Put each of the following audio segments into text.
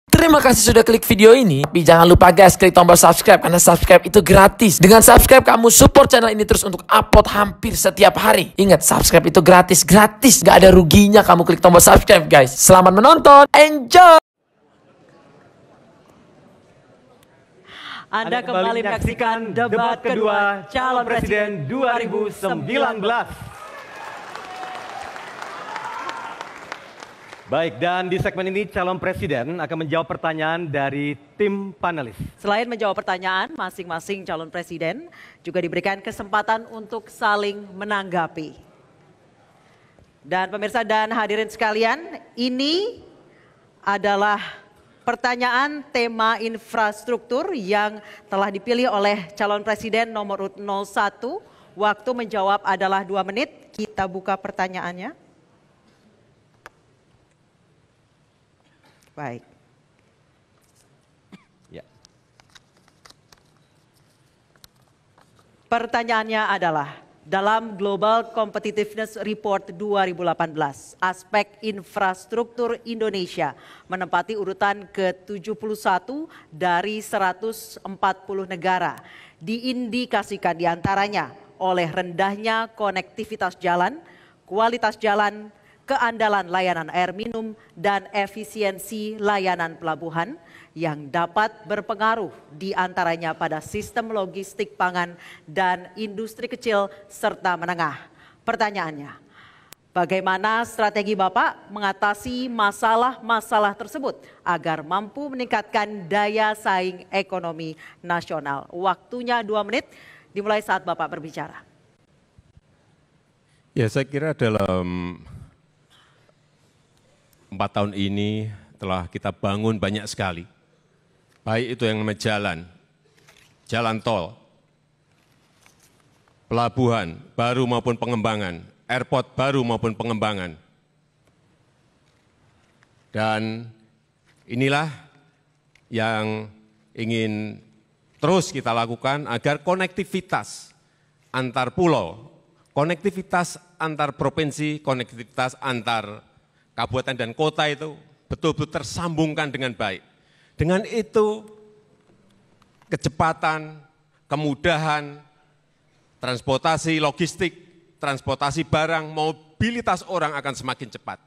Terima kasih sudah klik video ini. Tapi jangan lupa guys, klik tombol subscribe karena subscribe itu gratis. Dengan subscribe kamu support channel ini terus untuk upload hampir setiap hari. Ingat, subscribe itu gratis. Gak ada ruginya kamu klik tombol subscribe guys. Selamat menonton. Enjoy. Anda kembali menyaksikan debat kedua calon presiden 2019. Baik, dan di segmen ini calon presiden akan menjawab pertanyaan dari tim panelis. Selain menjawab pertanyaan, masing-masing calon presiden juga diberikan kesempatan untuk saling menanggapi. Dan pemirsa dan hadirin sekalian, ini adalah pertanyaan tema infrastruktur yang telah dipilih oleh calon presiden nomor urut 01. Waktu menjawab adalah 2 menit. Kita buka pertanyaannya. Baik. Ya. Pertanyaannya adalah, dalam Global Competitiveness Report 2018, aspek infrastruktur Indonesia menempati urutan ke-71 dari 140 negara. Diindikasikan diantaranya oleh rendahnya konektivitas jalan, kualitas jalan, keandalan layanan air minum, dan efisiensi layanan pelabuhan yang dapat berpengaruh diantaranya pada sistem logistik pangan dan industri kecil serta menengah. Pertanyaannya, bagaimana strategi Bapak mengatasi masalah-masalah tersebut agar mampu meningkatkan daya saing ekonomi nasional? Waktunya 2 menit, dimulai saat Bapak berbicara. Ya, saya kira dalam 4 tahun ini telah kita bangun banyak sekali. Baik itu yang namanya jalan tol, pelabuhan baru maupun pengembangan, airport baru maupun pengembangan. Dan inilah yang ingin terus kita lakukan agar konektivitas antar pulau, konektivitas antar provinsi, konektivitas antar kabupaten dan kota itu betul-betul tersambungkan dengan baik. Dengan itu, kecepatan, kemudahan, transportasi logistik, transportasi barang, mobilitas orang akan semakin cepat.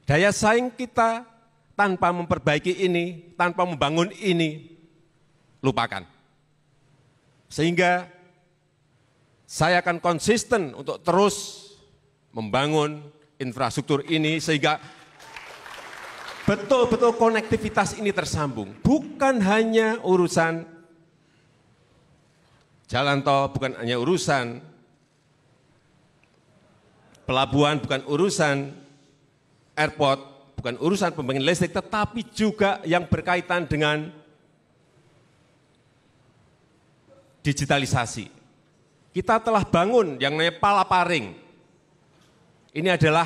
Daya saing kita tanpa memperbaiki ini, tanpa membangun ini, lupakan. Sehingga saya akan konsisten untuk terus membangun infrastruktur ini sehingga betul-betul konektivitas ini tersambung. Bukan hanya urusan jalan tol, bukan hanya urusan pelabuhan, bukan urusan airport, bukan urusan pembangkit listrik, tetapi juga yang berkaitan dengan digitalisasi. Kita telah bangun yang namanya Palaparing. Ini adalah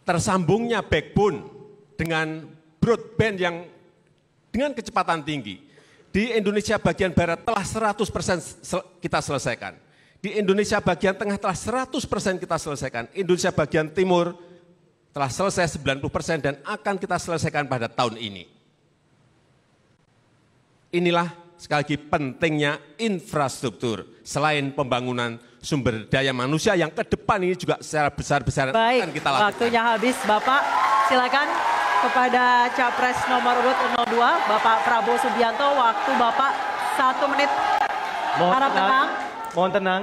tersambungnya backbone dengan broadband yang dengan kecepatan tinggi. Di Indonesia bagian barat telah 100% kita selesaikan. Di Indonesia bagian tengah telah 100% kita selesaikan. Indonesia bagian timur telah selesai 90% dan akan kita selesaikan pada tahun ini. Inilah sekali lagi pentingnya infrastruktur selain pembangunan sumber daya manusia yang ke depan ini juga secara besar-besaran akan kita lakukan. Waktunya habis Bapak, silakan kepada Capres nomor urut 02, Bapak Prabowo Subianto, waktu Bapak 1 menit. Harap tenang. Mohon tenang,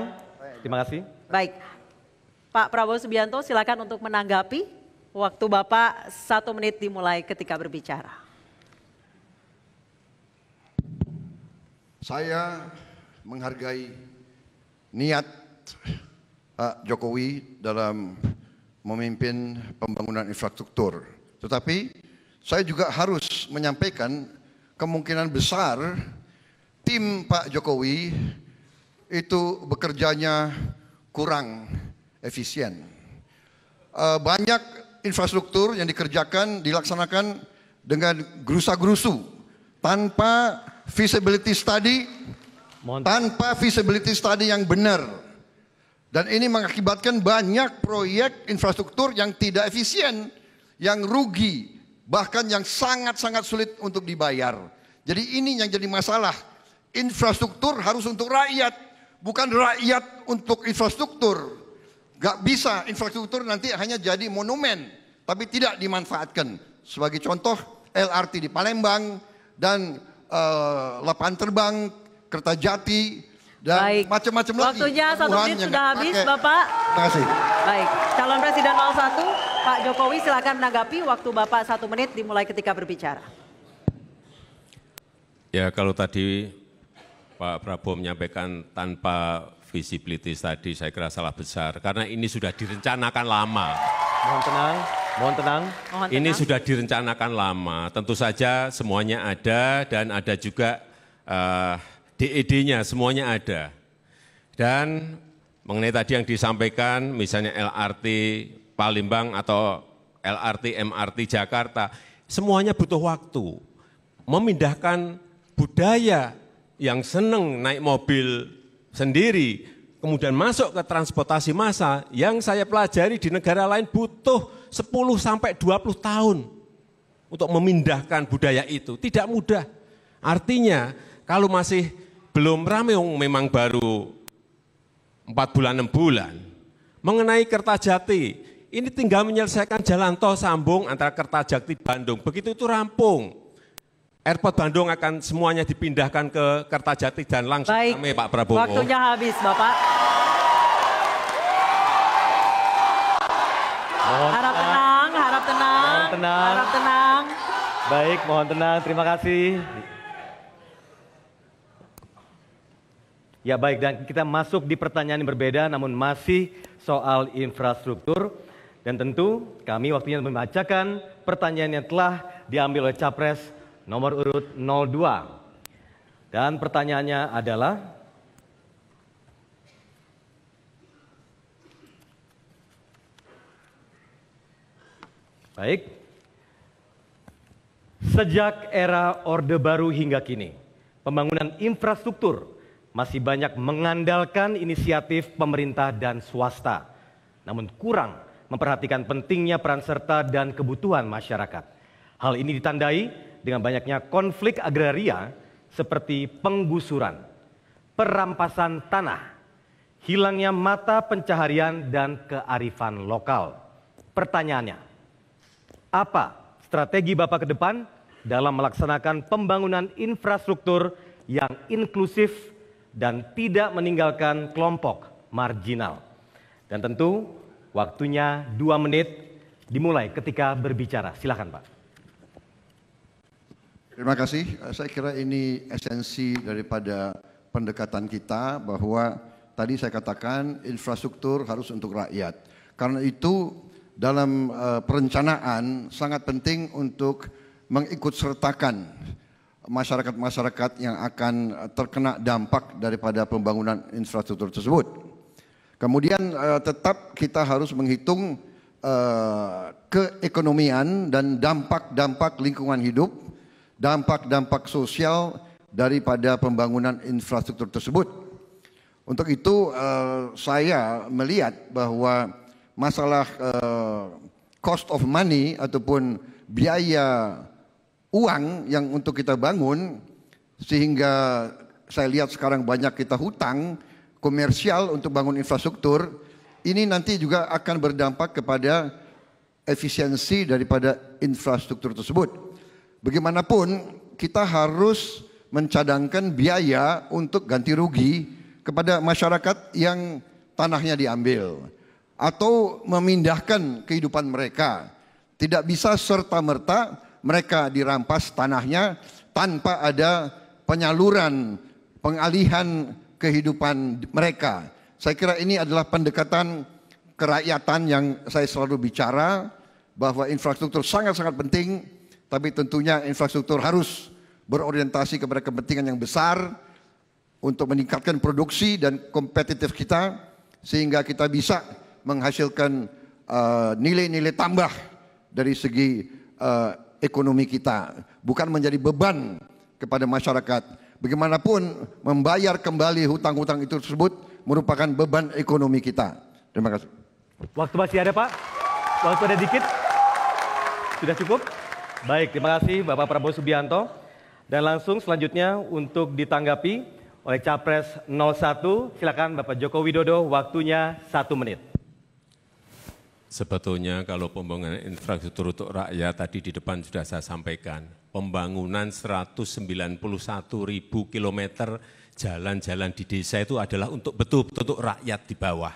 terima kasih. Baik, Pak Prabowo Subianto silakan untuk menanggapi, waktu Bapak 1 menit dimulai ketika berbicara. Saya menghargai niat Pak Jokowi dalam memimpin pembangunan infrastruktur. Tetapi saya juga harus menyampaikan kemungkinan besar tim Pak Jokowi itu bekerjanya kurang efisien. Banyak infrastruktur yang dilaksanakan dengan gerusa-gerusu tanpa feasibility study, yang benar. Dan ini mengakibatkan banyak proyek infrastruktur yang tidak efisien, yang rugi bahkan yang sangat-sangat sulit untuk dibayar. Jadi ini yang jadi masalah. Infrastruktur harus untuk rakyat, bukan rakyat untuk infrastruktur. Gak bisa infrastruktur nanti hanya jadi monumen, tapi tidak dimanfaatkan. Sebagai contoh LRT di Palembang dan lapangan terbang, Kertajati, dan macam-macam lagi. Waktunya 1 menit sudah habis, Bapak. Terima kasih. Baik, calon presiden 01, Pak Jokowi silakan menanggapi. Waktu Bapak 1 menit dimulai ketika berbicara. Ya, kalau tadi Pak Prabowo menyampaikan tanpa visibility tadi, saya kira salah besar. Karena ini sudah direncanakan lama. Mohon tenang, mohon tenang. Ini sudah direncanakan lama. Tentu saja semuanya ada dan ada juga DED-nya, semuanya ada. Dan mengenai tadi yang disampaikan, misalnya LRT Palembang atau LRT MRT Jakarta, semuanya butuh waktu. Memindahkan budaya yang senang naik mobil sendiri, kemudian masuk ke transportasi massal, yang saya pelajari di negara lain butuh 10-20 tahun untuk memindahkan budaya itu. Tidak mudah. Artinya, kalau masih belum ramai, memang baru 4 bulan, 6 bulan. Mengenai Kertajati, ini tinggal menyelesaikan jalan tol sambung antara Kertajati Bandung. Begitu itu rampung, Airport Bandung akan semuanya dipindahkan ke Kertajati dan langsung ramai, Pak Prabowo. Waktunya habis, Bapak. Harap tenang, harap tenang. Mohon tenang. Harap tenang. Baik, mohon tenang. Terima kasih. Ya baik, dan kita masuk di pertanyaan yang berbeda namun masih soal infrastruktur. Dan tentu kami waktunya membacakan pertanyaan yang telah diambil oleh Capres nomor urut 02. Dan pertanyaannya adalah, baik, sejak era Orde Baru hingga kini, pembangunan infrastruktur masih banyak mengandalkan inisiatif pemerintah dan swasta, namun kurang memperhatikan pentingnya peran serta dan kebutuhan masyarakat. Hal ini ditandai dengan banyaknya konflik agraria seperti penggusuran, perampasan tanah, hilangnya mata pencaharian dan kearifan lokal. Pertanyaannya, apa strategi Bapak ke depan dalam melaksanakan pembangunan infrastruktur yang inklusif dan tidak meninggalkan kelompok marginal? Dan tentu waktunya 2 menit dimulai ketika berbicara. Silakan, Pak. Terima kasih. Saya kira ini esensi daripada pendekatan kita, bahwa tadi saya katakan infrastruktur harus untuk rakyat. Karena itu dalam perencanaan sangat penting untuk mengikutsertakan masyarakat-masyarakat yang akan terkena dampak daripada pembangunan infrastruktur tersebut. Kemudian tetap kita harus menghitung keekonomian dan dampak-dampak lingkungan hidup, dampak-dampak sosial daripada pembangunan infrastruktur tersebut. Untuk itu saya melihat bahwa masalah cost of money ataupun biaya uang yang untuk kita bangun, sehingga saya lihat sekarang banyak kita hutang komersial untuk bangun infrastruktur, ini nanti juga akan berdampak kepada efisiensi daripada infrastruktur tersebut. Bagaimanapun kita harus mencadangkan biaya untuk ganti rugi kepada masyarakat yang tanahnya diambil atau memindahkan kehidupan mereka. Tidak bisa serta-merta mereka dirampas tanahnya tanpa ada penyaluran, pengalihan kehidupan mereka. Saya kira ini adalah pendekatan kerakyatan yang saya selalu bicara, bahwa infrastruktur sangat-sangat penting, tapi tentunya infrastruktur harus berorientasi kepada kepentingan yang besar untuk meningkatkan produksi dan kompetitif kita, sehingga kita bisa menghasilkan nilai-nilai tambah dari segi ekonomi kita, bukan menjadi beban kepada masyarakat. Bagaimanapun membayar kembali hutang-hutang itu tersebut merupakan beban ekonomi kita. Terima kasih. Waktu masih ada, Pak. Waktu ada dikit. Sudah cukup? Baik, terima kasih Bapak Prabowo Subianto. Dan langsung selanjutnya untuk ditanggapi oleh Capres 01, silakan Bapak Joko Widodo, waktunya 1 menit. Sebetulnya kalau pembangunan infrastruktur untuk rakyat tadi di depan sudah saya sampaikan, pembangunan 191.000 kilometer jalan-jalan di desa itu adalah untuk betul-betul untuk rakyat di bawah.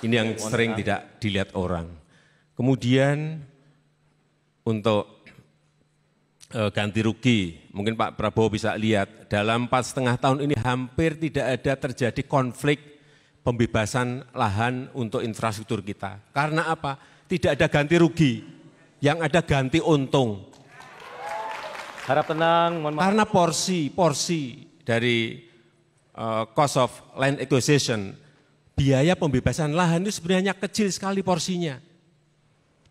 Ini yang sering tidak dilihat orang. Kemudian untuk ganti rugi, mungkin Pak Prabowo bisa lihat, dalam 4,5 tahun ini hampir tidak ada terjadi konflik pembebasan lahan untuk infrastruktur kita. Karena apa? Tidak ada ganti rugi, yang ada ganti untung. Harap tenang, mohon maaf. Karena porsi dari cost of land acquisition, biaya pembebasan lahan itu sebenarnya kecil sekali porsinya.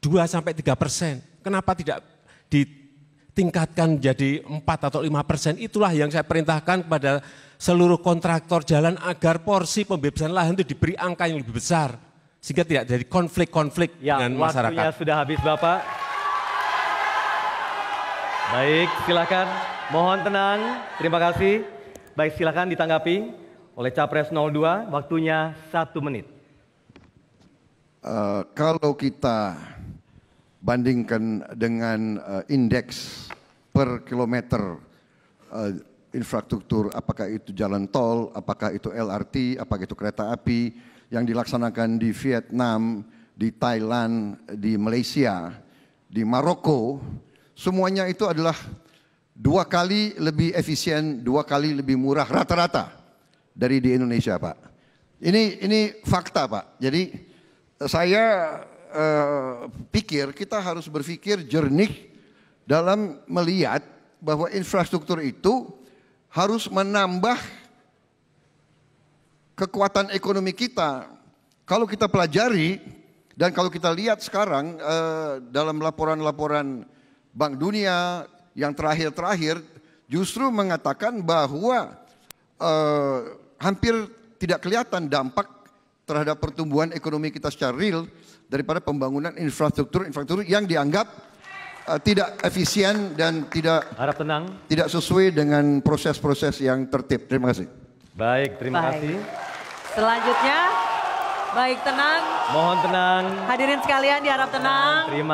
2-3%. Kenapa tidak ditingkatkan menjadi 4 atau 5%? Itulah yang saya perintahkan kepada seluruh kontraktor jalan agar porsi pembebasan lahan itu diberi angka yang lebih besar. Sehingga tidak jadi konflik-konflik dengan masyarakat. Waktunya sudah habis Bapak. Baik, silakan. Mohon tenang, terima kasih. Baik, silakan ditanggapi oleh Capres 02, waktunya 1 menit. Kalau kita bandingkan dengan indeks per kilometer infrastruktur, apakah itu jalan tol, apakah itu LRT, apakah itu kereta api yang dilaksanakan di Vietnam, di Thailand, di Malaysia, di Maroko, semuanya itu adalah 2 kali lebih efisien, 2 kali lebih murah rata-rata dari di Indonesia, Pak. Ini fakta, Pak. Jadi saya pikir kita harus berpikir jernih dalam melihat bahwa infrastruktur itu harus menambah kekuatan ekonomi kita. Kalau kita pelajari dan kalau kita lihat sekarang dalam laporan-laporan Bank Dunia yang terakhir-terakhir justru mengatakan bahwa hampir tidak kelihatan dampak terhadap pertumbuhan ekonomi kita secara real daripada pembangunan infrastruktur yang dianggap tidak efisien dan tidak sesuai dengan proses-proses yang tertib. Terima kasih. Baik, terima kasih. Selanjutnya, baik tenang. Mohon tenang. Hadirin sekalian diharap tenang. Terima